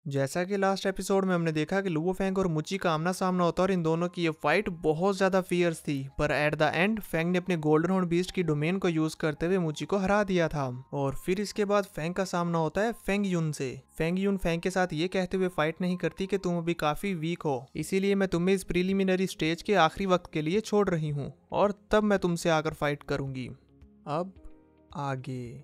जैसा कि last episode में हमने देखा कि लुओ फेंग और मुची का आमना सामना होता और इन दोनों की ये फाइट बहुत ज्यादा फियर्स थी, पर एट द एंड फेंग ने अपने गोल्डन हॉर्न बीस्ट की डोमेन को यूज करते हुए मुची को हरा दिया था। और फिर इसके बाद फेंग का सामना होता है फेंग यून से। फेंग यून फेंग के साथ ये कहते हुए फाइट नहीं करती कि तुम अभी काफी वीक हो, इसीलिए मैं तुम्हें इस प्रीलिमिनरी स्टेज के आखिरी वक्त के लिए छोड़ रही हूँ और तब मैं तुमसे आकर फाइट करूंगी। अब आगे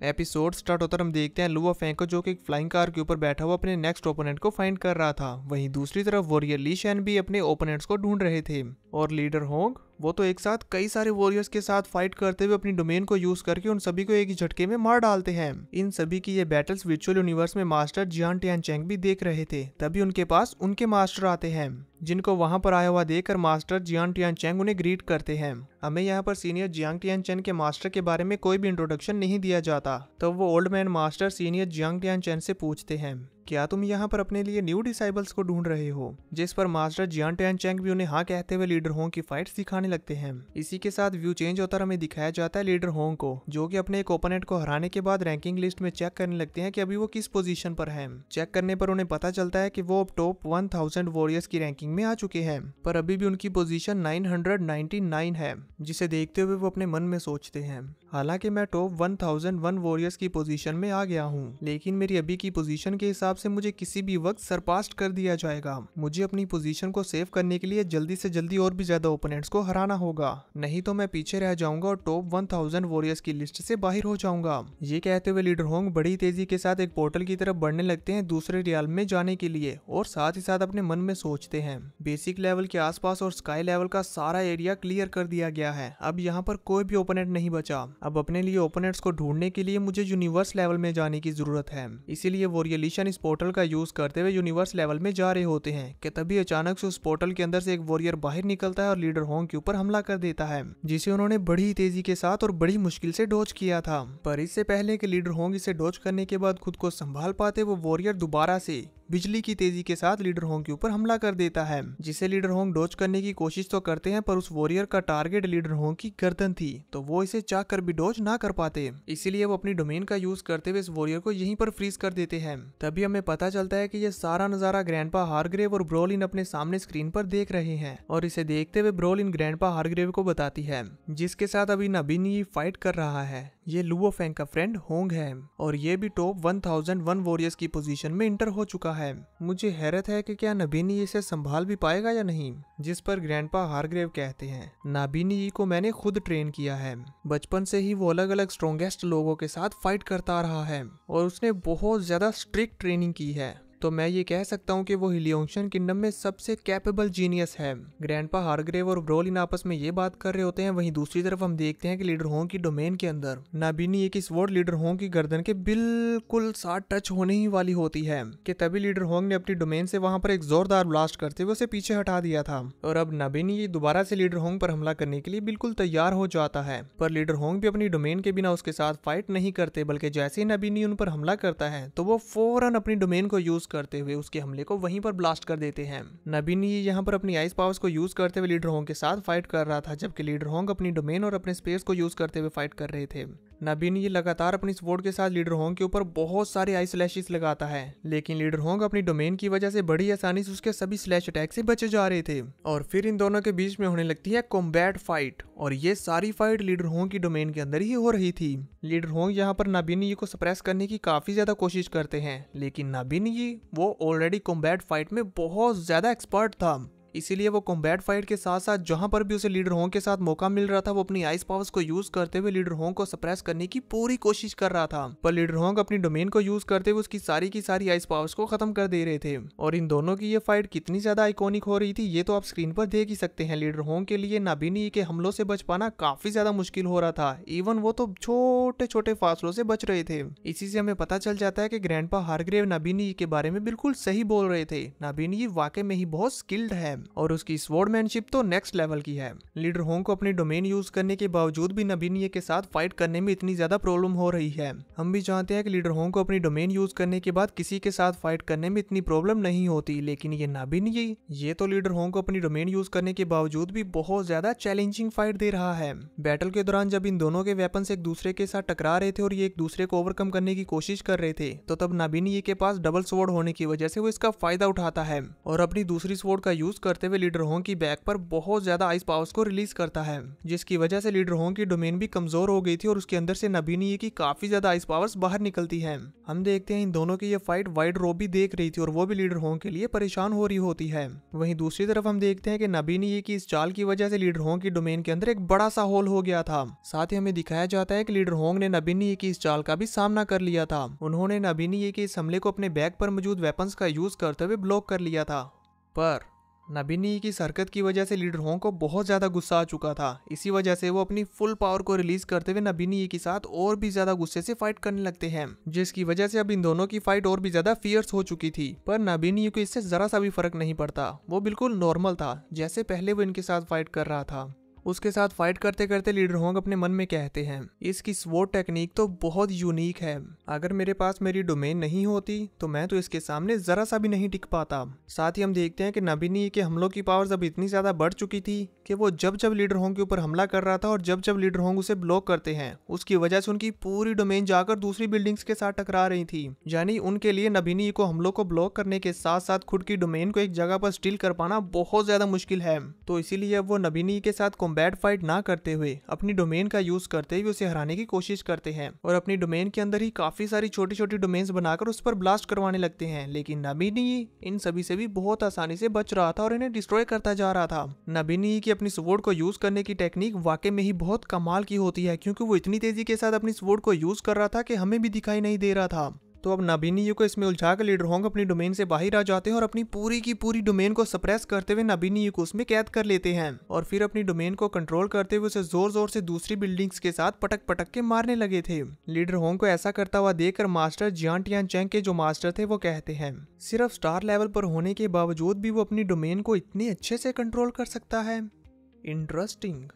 एपिसोड स्टार्ट होता हम देखते हैं लुओ फेंग को जो कि एक फ्लाइंग कार के ऊपर बैठा हुआ अपने नेक्स्ट ओपोनेंट को फाइंड कर रहा था। वहीं दूसरी तरफ वॉरियर ली शैन भी अपने ओपोनेंट्स को ढूंढ रहे थे और लीडर होंग वो तो एक साथ कई सारे वॉरियर्स के साथ फाइट करते हुए अपनी डोमेन को यूज करके उन सभी को एक ही झटके में मार डालते हैं। इन सभी की ये बैटल्स वर्चुअल यूनिवर्स में मास्टर जियान टियानचेंग भी देख रहे थे। तभी उनके पास उनके मास्टर आते हैं, जिनको वहां पर आया हुआ देखकर मास्टर जियान टियानचेंग उन्हें ग्रीट करते हैं। हमें यहाँ पर सीनियर जियांग टियानचेन के मास्टर के बारे में कोई भी इंट्रोडक्शन नहीं दिया जाता, तो वो old man master senior Jiang Tianchen से पूछते हैं, क्या तुम यहाँ पर अपने लिए न्यू डिसाइबल्स को ढूंढ रहे हो? जिस पर मास्टर जियान टियानचेंग भी उन्हें हाँ कहते हुए लीडर होंग की फाइट सिखाने लगते हैं। इसी के साथ व्यू चेंज होता हमें दिखाया जाता है लीडर होंग को, जो कि अपने एक ओपोनेंट को हराने के बाद रैंकिंग लिस्ट में चेक करने लगते हैं कि अभी वो किस पोजीशन पर है। चेक करने पर उन्हें पता चलता है कि वो अब टॉप 1000 वॉरियर्स की रैंकिंग में आ चुके हैं, पर अभी भी उनकी पोजीशन 999 है, जिसे देखते हुए वो अपने मन में सोचते हैं, हालांकि मैं टॉप 1001 वॉरियर्स की पोजीशन में आ गया हूँ, लेकिन मेरी अभी की पोजीशन के हिसाब से मुझे किसी भी वक्त सरपास्ट कर दिया जाएगा। मुझे अपनी पोजीशन को सेव करने के लिए जल्दी से जल्दी और भी ज्यादा ओपोनेंट्स को हराना होगा, नहीं तो मैं पीछे रह जाऊंगा और टॉप 1000 वॉरियर्स की लिस्ट से बाहर हो जाऊंगा। ये कहते हुए लीडर होंग बड़ी तेजी के साथ एक पोर्टल की तरफ बढ़ने लगते हैं दूसरे रियाल में जाने के लिए, और साथ ही साथ अपने मन में सोचते हैं, बेसिक लेवल के आसपास और स्काई लेवल का सारा एरिया क्लियर कर दिया गया है, अब यहाँ पर कोई भी ओपोनेंट नहीं बचा। अब अपने लिए ओपोनेंट्स को ढूंढने के लिए मुझे यूनिवर्स लेवल में जाने की जरूरत है। इसीलिए वॉरियर ली शैन इस पोर्टल का यूज करते हुए यूनिवर्स लेवल में जा रहे होते हैं कि तभी अचानक से उस पोर्टल के अंदर से एक वॉरियर बाहर निकलता है और लीडर होंग के ऊपर हमला कर देता है, जिसे उन्होंने बड़ी तेजी के साथ और बड़ी मुश्किल से डॉज किया था। पर इससे पहले कि लीडर होंग इसे डॉज करने के बाद खुद को संभाल पाते, वो वॉरियर दोबारा से बिजली की तेजी के साथ लीडर होंग के ऊपर हमला कर देता है, जिसे लीडर होंग डॉज करने की कोशिश तो करते हैं, पर उस वॉरियर का टारगेट लीडर होंग की गर्दन थी, तो वो इसे चाह कर भी डॉज ना कर पाते। इसीलिए वो अपनी डोमेन का यूज करते हुए इस वॉरियर को यहीं पर फ्रीज कर देते हैं। तभी हमें पता चलता है कि ये सारा नजारा ग्रैंडपा हारग्रेव और ब्रोलिन अपने सामने स्क्रीन पर देख रहे हैं, और इसे देखते हुए ब्रोलिन ग्रैंडपा हारग्रेव को बताती है, जिसके साथ अभी नबीनी फाइट कर रहा है, ये लुओ फेंग का फ्रेंड होंग है, और ये भी टॉप 1001 वॉरियर्स की पोजीशन में इंटर हो चुका है। मुझे हैरत है कि क्या नबीनी इसे संभाल भी पाएगा या नहीं। जिस पर ग्रैंडपा हारग्रेव कहते हैं, नबीनी को मैंने खुद ट्रेन किया है, बचपन से ही वो अलग अलग स्ट्रॉन्गेस्ट लोगों के साथ फाइट करता रहा है और उसने बहुत ज्यादा स्ट्रिक्ट ट्रेनिंग की है, तो मैं ये कह सकता हूँ कि वो हिलियोंगशन किंगडम में सबसे कैपेबल जीनियस है। ग्रैंडपा हारग्रेव और ब्रोलिन आपस में ये बात कर रहे होते हैं। वहीं दूसरी तरफ हम देखते हैं कि लीडर होंग की डोमेन के अंदर नाबिनी एक स्वॉर्ड लीडर होंग की गर्दन के बिल्कुल साथ टच होने ही वाली होती है कि तभी लीडर होंग ने अपनी डोमेन से वहां पर एक जोरदार ब्लास्ट करते हुए उसे पीछे हटा दिया था, और अब नाबिनी दोबारा से लीडर होंग पर हमला करने के लिए बिल्कुल तैयार हो जाता है। पर लीडर होंग भी अपनी डोमेन के बिना उसके साथ फाइट नहीं करते, बल्कि जैसे ही नाबिनी उन पर हमला करता है तो वो फौरन अपनी डोमेन को यूज करते हुए उसके हमले को वहीं पर ब्लास्ट कर देते हैं। नबीनी यहाँ पर अपनी आइस पावर्स को यूज करते हुए लीडर होंग के साथ फाइट कर रहा था, जबकि लीडर होंग अपनी डोमेन और अपने स्पेस को यूज करते हुए फाइट कर रहे थे। नबीनी लगातार अपनी स्वॉर्ड के साथ लीडर होंग के ऊपर बहुत सारे आइस स्लैशेस लगाता है, लेकिन लीडर होंग अपनी डोमेन की वजह से बड़ी आसानी से उसके सभी स्लैश अटैक से बचे जा रहे थे। और फिर इन दोनों के बीच में होने लगती है कॉम्बैट फाइट, और ये सारी फाइट लीडर होंग की डोमेन के अंदर ही हो रही थी। लीडर होंग यहाँ पर नाबिनी को सप्रेस करने की काफी ज्यादा कोशिश करते हैं, लेकिन नाबिनी वो ऑलरेडी कॉम्बैट फाइट में बहुत ज्यादा एक्सपर्ट था, इसीलिए वो कॉम्बैट फाइट के साथ साथ जहां पर भी उसे लीडर होंग के साथ मौका मिल रहा था वो अपनी आइस पावर्स को यूज करते हुए लीडर होंग को सप्रेस करने की पूरी कोशिश कर रहा था। पर लीडर होंग अपनी डोमेन को यूज करते हुए उसकी सारी की सारी आइस पावर्स को खत्म कर दे रहे थे। और इन दोनों की ये फाइट कितनी ज्यादा आइकॉनिक हो रही थी ये तो आप स्क्रीन पर देख ही सकते हैं। लीडर होंग के लिए नाबिनी के हमलों से बच पाना काफी ज्यादा मुश्किल हो रहा था, इवन वो तो छोटे छोटे फासलों से बच रहे थे। इसी से हमें पता चल जाता है कि ग्रैंडपा हारग्रेव नाबिनी के बारे में बिल्कुल सही बोल रहे थे। नाबिनी वाकई में ही बहुत स्किल्ड है। और उसकी स्वॉर्डमैनशिप तो नेक्स्ट लेवल की है। लीडर होंग को अपनी डोमेन यूज करने के बावजूद भी नबीनीय के साथ फाइट करने में इतनी ज्यादा प्रॉब्लम हो रही है। हम भी जानते हैं कि लीडर होंग को अपनी डोमेन यूज करने के बाद किसी के साथ फाइट करने में इतनी प्रॉब्लम नहीं होती, लेकिन ये नबीनीय ये तो लीडर होंग को अपनी डोमेन यूज करने के बावजूद भी बहुत ज्यादा चैलेंजिंग फाइट दे रहा है। बैटल के दौरान जब इन दोनों के वेपन्स एक दूसरे के साथ टकरा रहे थे और ये एक दूसरे को ओवरकम करने की कोशिश कर रहे थे, तो तब नबीनीय के पास डबल स्वॉर्ड होने की वजह से वो इसका फायदा उठाता है और अपनी दूसरी स्वॉर्ड का यूज करते हुए लीडर होंग की बैक पर बहुत ज्यादा आइस पावर्स को रिलीज करता है, जिसकी वजह से लीडर होंग की डोमेन भी कमजोर हो गई थी और उसके अंदर से नबीनीय की काफी ज्यादा आइस पावर्स बाहर निकलती है। हम देखते हैं इन दोनों की ये फाइट वाइड रो भी देख रही थी और वो भी लीडर होंग के लिए परेशान हो रही होती है। वहीं दूसरी तरफ हम देखते हैं कि नबीनीय की इस चाल की वजह से लीडर होंग की डोमेन के अंदर एक बड़ा सा होल हो गया था। साथ ही हमें दिखाया जाता है कि लीडर होंग ने नबीनीय की इस चाल का भी सामना कर लिया था। उन्होंने नबीनीय के इस हमले को अपने बैक पर मौजूद वेपन्स का यूज करते हुए ब्लॉक कर लिया था, पर नबीनीय की इस हरकत की वजह से लीडर होंग को बहुत ज्यादा गुस्सा आ चुका था। इसी वजह से वो अपनी फुल पावर को रिलीज करते हुए नबीनीय के साथ और भी ज्यादा गुस्से से फाइट करने लगते हैं, जिसकी वजह से अब इन दोनों की फाइट और भी ज्यादा फियर्स हो चुकी थी। पर नबीनीय को इससे जरा सा भी फर्क नहीं पड़ता, वो बिल्कुल नॉर्मल था जैसे पहले वो इनके साथ फाइट कर रहा था। उसके साथ फाइट करते करते लीडर होंग अपने मन में कहते हैं, इसकी स्वॉर्ड टेक्निक तो बहुत यूनिक है। अगर मेरे पास मेरी डोमेन नहीं होती तो मैं तो इसके सामने जरा सा भी नहीं टिक पाता। साथ ही हम देखते हैं कि नबीनीय के हमलों की पावर्स अब इतनी ज्यादा बढ़ चुकी थी कि वो जब जब लीडर होंग के ऊपर हमला कर रहा था और जब जब लीडर होंग उसे ब्लॉक करते हैं, उसकी वजह से उनकी पूरी डोमेन जाकर दूसरी बिल्डिंग्स के साथ टकरा रही थी। यानी उनके लिए नबीनीय को हमलों को ब्लॉक करने के साथ साथ खुद की डोमेन को एक जगह पर स्टील कर पाना बहुत ज्यादा मुश्किल है। तो इसीलिए अब वो नबीनीय के साथ कॉम्बैट फाइट ना करते हुए अपनी डोमेन का यूज करते हुए उसे हराने की कोशिश करते हैं और अपनी डोमेन के अंदर ही काफी सारी छोटी छोटी डोमेन्स बनाकर उस पर ब्लास्ट करवाने लगते हैं। लेकिन नबीनीय इन सभी से भी बहुत आसानी से बच रहा था और इन्हें डिस्ट्रॉय करता जा रहा था। नबीनीय की अपनी स्वॉर्ड को यूज करने की टेक्निक वाकई में ही बहुत कमाल की होती है, क्योंकि वो इतनी तेजी के साथ अपनी स्वॉर्ड को यूज कर रहा था कि हमें भी दिखाई नहीं दे रहा था। तो अब नबीनीय को इसमें उलझाकर लीडर होंग अपनी डोमेन से बाहर आ जाते हैं और अपनी पूरी की पूरी डोमेन को सप्रेस करते हुए नबीनीय को उसमें कैद कर लेते हैं और फिर अपनी डोमेन को कंट्रोल करते हुए उसे जोर जोर से दूसरी बिल्डिंग्स के साथ पटक पटक के मारने लगे थे। लीडर होंग को ऐसा करता हुआ देखकर मास्टर जियान टियान चैंग के जो मास्टर थे वो कहते हैं, सिर्फ स्टार लेवल पर होने के बावजूद भी वो अपनी डोमेन को इतने अच्छे से कंट्रोल कर सकता है। इंटरेस्टिंग।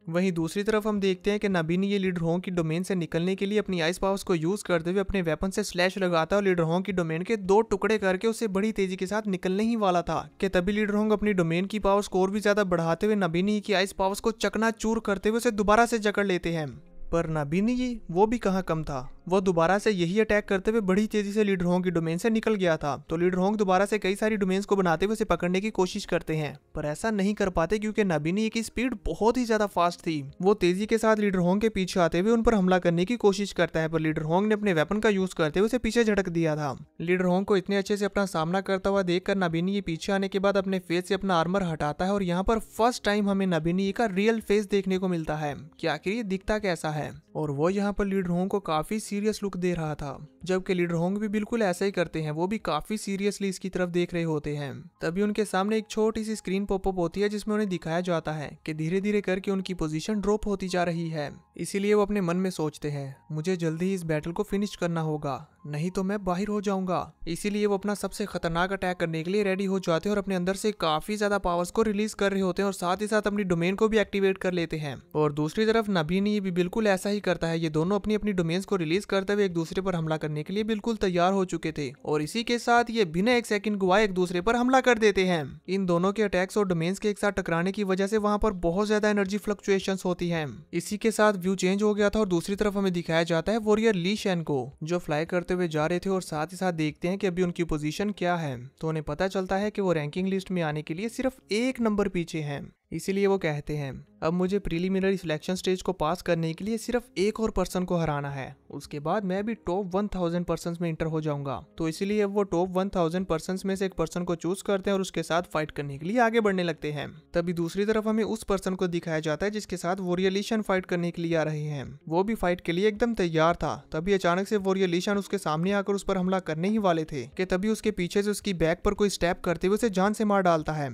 वहीं दूसरी तरफ हम देखते हैं कि नबीनीय लीडर होंग की डोमेन से निकलने के लिए अपनी आइस पावर्स को यूज करते हुए अपने वेपन से स्लैश लगाता और लीडर होंग की डोमेन के 2 टुकड़े करके उसे बड़ी तेजी के साथ निकलने ही वाला था कि तभी लीडर होंग अपनी डोमेन की पावर्स को और भी ज्यादा बढ़ाते हुए नबीनीय की आइस पावर्स को चकनाचूर करते हुए उसे दोबारा से जकड़ लेते हैं। पर नबीनीय वो भी कहाँ कम था, वो दोबारा से यही अटैक करते हुए बड़ी तेजी से लीडर होंग की डोमेन से निकल गया था। तो लीडर होंग दोबारा से कई सारी डोमेन्स को बनाते हुए उसे पकड़ने की कोशिश करते हैं, पर ऐसा नहीं कर पाते क्योंकि नबीनीय की स्पीड बहुत ही ज्यादा फास्ट थी। वो तेजी के साथ लीडर होंग के पीछे आते हुए उन पर हमला करने की कोशिश करता है, पर लीडर होंग ने अपने वेपन का यूज करते हुए उसे पीछे झटक दिया था। लीडर होंग को इतने अच्छे से अपना सामना करता हुआ देखकर नबीनीय पीछे आने के बाद अपने फेस से अपना आर्मर हटाता है और यहाँ पर फर्स्ट टाइम हमें नबीनीय का रियल फेस देखने को मिलता है कि आखिर ये दिखता कैसा है। और वो यहाँ पर लीडर होंग को काफी सीरियस लुक दे रहा था, जबकि लीडर होंग भी बिल्कुल ऐसा ही करते हैं, वो भी काफी सीरियसली इसकी तरफ देख रहे होते हैं। तभी उनके सामने एक छोटी सी स्क्रीन पॉपअप होती है जिसमें उन्हें दिखाया जाता है कि धीरे धीरे करके उनकी पोजीशन ड्रॉप होती जा रही है। इसीलिए वो अपने मन में सोचते हैं, मुझे जल्दी ही इस बैटल को फिनिश करना होगा, नहीं तो मैं बाहर हो जाऊंगा। इसीलिए वो अपना सबसे खतरनाक अटैक करने के लिए रेडी हो जाते हैं और अपने अंदर से काफी ज्यादा पावर्स को रिलीज कर रहे होते हैं और साथ ही साथ अपनी डोमेन को भी एक्टिवेट कर लेते हैं। और दूसरी तरफ नबीनीय भी बिल्कुल ऐसा ही करता है। ये दोनों अपनी अपनी डोमेन्स को रिलीज करते हुए एक दूसरे पर हमला करने के लिए बिल्कुल तैयार हो चुके थे और इसी के साथ ये बिना एक सेकंड गवाए एक दूसरे पर हमला कर देते हैं। इन दोनों के अटैक्स और डोमेन्स के एक साथ टकराने की वजह से वहां पर बहुत ज्यादा एनर्जी फ्लक्चुएशंस होती हैं। इसी के साथ व्यू चेंज हो गया था और दूसरी तरफ हमें दिखाया जाता है वॉरियर ली शेन को, जो फ्लाई करते हुए जा रहे थे और साथ ही साथ देखते हैं कि अभी उनकी पोजीशन क्या है। तो उन्हें पता चलता है कि वो रैंकिंग लिस्ट में आने के लिए सिर्फ 1 नंबर पीछे हैं। इसीलिए वो कहते हैं, अब मुझे प्रीलिमिनरी सिलेक्शन स्टेज को पास करने के लिए सिर्फ एक और पर्सन को हराना है, उसके बाद मैं भी टॉप 1000 पर्सन में इंटर हो जाऊंगा। तो इसीलिए अब वो टॉप 1000 पर्सन में से एक पर्सन को चूज करते हैं और उसके साथ फाइट करने के लिए आगे बढ़ने लगते हैं। तभी दूसरी तरफ हमें उस पर्सन को दिखाया जाता है जिसके साथ वॉरियर ली शेन फाइट करने के लिए आ रहे हैं। वो भी फाइट के लिए एकदम तैयार था। तभी अचानक से वॉरियर ली शेन उसके सामने आकर उस पर हमला करने ही वाले थे कि तभी उसके पीछे से उसकी बैक पर कोई स्टेप करते हुए उसे जान से मार डालता है।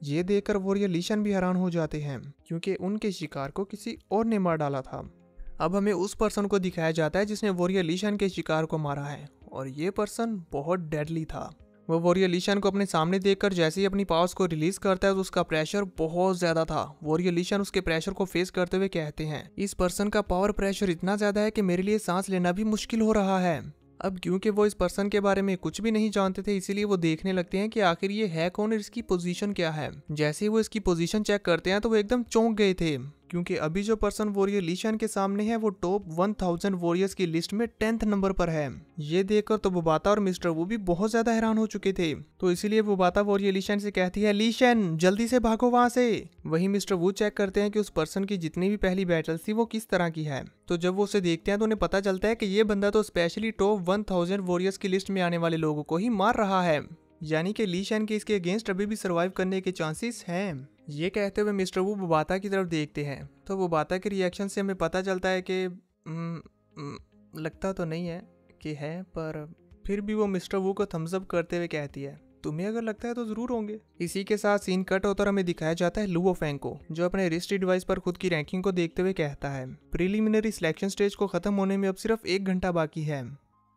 ये देखकर वॉरियर ली शेन भी हैरान हो जाते हैं क्योंकि उनके शिकार को किसी और ने मार डाला था। अब हमें उस पर्सन को दिखाया जाता है जिसने वॉरियर ली शेन के शिकार को मारा है और ये पर्सन बहुत डेडली था। वो वॉरियर लीशन को अपने सामने देखकर जैसे ही अपनी पावर्स को रिलीज करता है तो उसका प्रेशर बहुत ज्यादा था। वॉरियर लीशन उसके प्रेशर को फेस करते हुए कहते हैं, इस पर्सन का पावर प्रेशर इतना ज्यादा है कि मेरे लिए सांस लेना भी मुश्किल हो रहा है। अब क्योंकि वो इस पर्सन के बारे में कुछ भी नहीं जानते थे, इसीलिए वो देखने लगते हैं कि आखिर ये है कौन और इसकी पोजीशन क्या है। जैसे ही वो इसकी पोजीशन चेक करते हैं तो वो एकदम चौंक गए थे, क्योंकि अभी जो पर्सन वॉरियर लीशन के सामने है वो टॉप 1000 वॉरियर्स की लिस्ट में 10th नंबर पर है। ये देखकर तो बुबाता और मिस्टर वू भी बहुत ज्यादा हैरान हो चुके थे। तो इसीलिए बुबाता वॉरियर लीशन से कहती है, लीशन जल्दी से भागो वहां से। वहीं मिस्टर वू चेक करते हैं कि उस पर्सन की जितनी भी पहली बैटल थी वो किस तरह की है। तो जब वो उसे देखते हैं तो उन्हें पता चलता है कि ये बंदा तो स्पेशली टॉप 1000 वॉरियर्स की लिस्ट में आने वाले लोगों को ही मार रहा है, यानी कि लीशन के इसके अगेंस्ट अभी भी सर्वाइव करने के चांसेस हैं। ये कहते हुए मिस्टर वू बुबाता की तरफ देखते हैं, तो बुबाता के रिएक्शन से हमें पता चलता है कि लगता तो नहीं है कि है, पर फिर भी वो मिस्टर वू को थम्स अप करते हुए कहती है, तुम्हें अगर लगता है तो जरूर होंगे। इसी के साथ सीन कट होता और हमें दिखाया जाता है लुओ फेंग को, जो अपने रिस्ट डिवाइस पर खुद की रैंकिंग को देखते हुए कहता है, प्रीलिमिनरी सिलेक्शन स्टेज को खत्म होने में अब सिर्फ 1 घंटा बाकी है।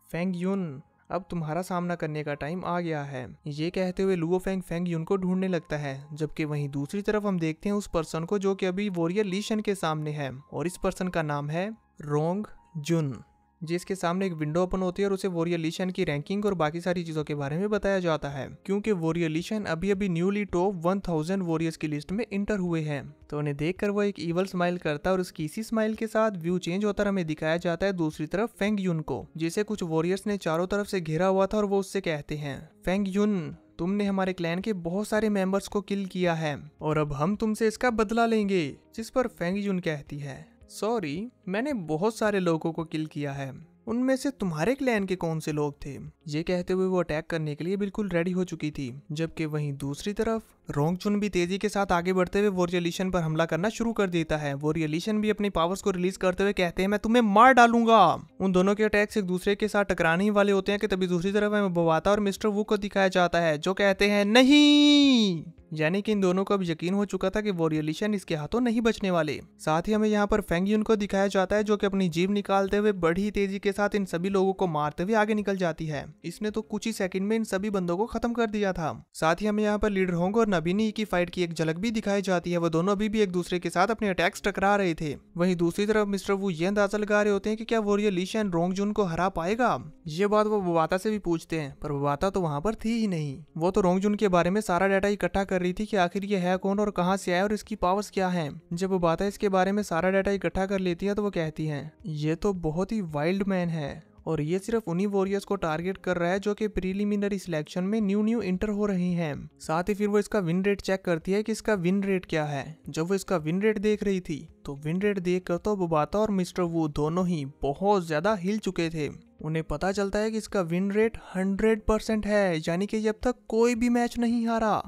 फेंग यून, अब तुम्हारा सामना करने का टाइम आ गया है। ये कहते हुए लुओ फेंग फेंग यून को ढूंढने लगता है, जबकि वहीं दूसरी तरफ हम देखते हैं उस पर्सन को जो कि अभी वॉरियर लीशन के सामने है, और इस पर्सन का नाम है रोंग जुन, जिसके सामने एक विंडो ओपन होती है और उसे वॉरियर लीशन की रैंकिंग और बाकी सारी चीजों के बारे में बताया जाता है, क्योंकि वॉरियर लीशन अभी अभी न्यूली टॉप 1000 वॉरियर्स की लिस्ट में इंटर हुए हैं। तो उन्हें देखकर वो एक इवल स्माइल करता है और उसकी इसी स्माइल के साथ व्यू चेंज होता हमें दिखाया जाता है दूसरी तरफ फेंग यून को, जिसे कुछ वॉरियर्स ने चारों तरफ से घेरा हुआ था और वो उससे कहते हैं, फेंग यून तुमने हमारे क्लैन के बहुत सारे मेंबर्स को किल किया है और अब हम तुमसे इसका बदला लेंगे। जिस पर फेंग यून कहती है, सॉरी, मैंने बहुत सारे लोगों को किल किया है, उनमें से तुम्हारे क्लैन के कौन से लोग थे। ये कहते हुए वो अटैक करने के लिए बिल्कुल रेडी हो चुकी थी, जबकि वहीं दूसरी तरफ रोंग चुन भी तेजी के साथ आगे बढ़ते हुए वॉरियर लीशन पर हमला करना शुरू कर देता है। वॉरियर लीशन भी अपनी पावर्स को रिलीज करते हुए कहते हैं, मैं तुम्हें मार डालूंगा। उन दोनों के अटैक्स एक दूसरे के साथ टकराने ही वाले होते हैं कि तभी दूसरी तरफ हमें बुबाता और मिस्टर वू को दिखाया जाता है, जो कहते हैं नहीं, यानी कि इन दोनों को अब यकीन हो चुका था कि वॉरियर लीशन इसके हाथों नहीं बचने वाले। साथ ही हमें यहाँ पर फेंग यून को दिखाया जाता है, जो कि अपनी जीभ निकालते हुए बड़ी तेजी के साथ इन सभी लोगों को मारते हुए आगे निकल जाती है। इसने तो कुछ ही सेकंड में इन सभी बंदों को खत्म कर दिया था। साथ ही हमें यहाँ पर लीडर होंग और नबीनी की फाइट की एक झलक भी दिखाई जाती है। वो दोनों अभी भी एक दूसरे के साथ अपने अटैक्स टकरा रहे थे। वहीं दूसरी तरफ मिस्टर वू ये अंदाजा लगा रहे होते हैं कि क्या वॉरियर लीशन रोंग जुन को हरा पाएगा। ये बात वो बुबाता से भी पूछते हैं, पर बुबाता तो वहां पर थी ही नहीं। वो तो रोंग जुन के बारे में सारा डाटा इकट्ठा कर रही थी कि आखिर ये है कौन और कहां से आया और इसकी पावर्स क्या हैं। जब बुबाता इसके बारे में सारा डाटा इकट्ठा कर लेती है तो वो कहती है, ये तो बहुत ही वाइल्ड मैन है और ये सिर्फ उन्हीं वॉरियर्स को टारगेट कर रहा है जो कि प्रीलिमिनरी सिलेक्शन में न्यू इंटर हो रही हैं। साथ ही फिर वो इसका विन रेट चेक करती है कि इसका विन रेट क्या है। जब वो इसका विन रेट देख रही थी तो विन रेट देखकर तो बुबाता और मिस्टर वू दोनों ही बहुत ज्यादा हिल चुके थे। उन्हें पता चलता है कि इसका विन रेट 100% है, यानी कि अब तक कोई भी मैच नहीं हारा।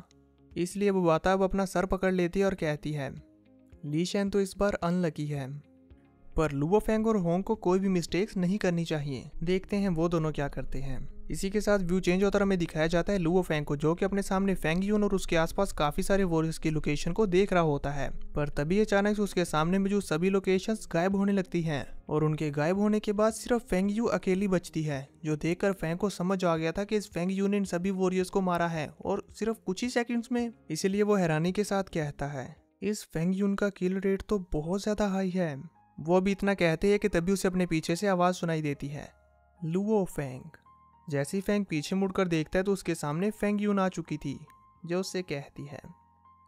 इसलिए बुबाता अब अपना सर पकड़ लेती है और कहती है, लीशन तो इस बार अनलकी है, पर लुओ फेंग और होंग को कोई भी मिस्टेक्स नहीं करनी चाहिए। देखते हैं वो दोनों क्या करते हैं। इसी के साथ व्यू चेंज होता हमें दिखाया जाता है लुओ फेंग को, जो कि अपने सामने फेंग यून और उसके आसपास काफी सारे वॉरियर्स की लोकेशन को देख रहा होता है। पर तभी अचानक से उसके सामने में जो सभी लोकेशंस गायब होने लगती हैं और उनके गायब होने के बाद सिर्फ फेंग यू अकेली बचती है, जो देखकर फेंग को समझ आ गया था कि इस फेंग यू ने इन सभी वॉरियर्स को मारा है और सिर्फ कुछ ही सेकंड्स में। इसीलिए वो हैरानी के साथ कहता है, इस फेंग यून का किल रेट तो बहुत ज्यादा हाई है। वो अभी इतना कहते हैं कि तभी उसे अपने पीछे से आवाज सुनाई देती है, लुओ फेंग। जैसे ही फेंग पीछे मुड़कर देखता है तो उसके सामने फेंग यून आ चुकी थी, जो उससे कहती है,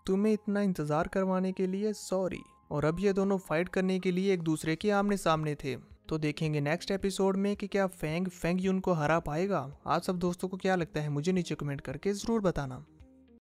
तुम्हें इतना इंतजार करवाने के लिए सॉरी। और अब ये दोनों फाइट करने के लिए एक दूसरे के आमने सामने थे। तो देखेंगे नेक्स्ट एपिसोड में कि क्या फेंग यून को हरा पाएगा। आप सब दोस्तों को क्या लगता है मुझे नीचे कमेंट करके जरूर बताना।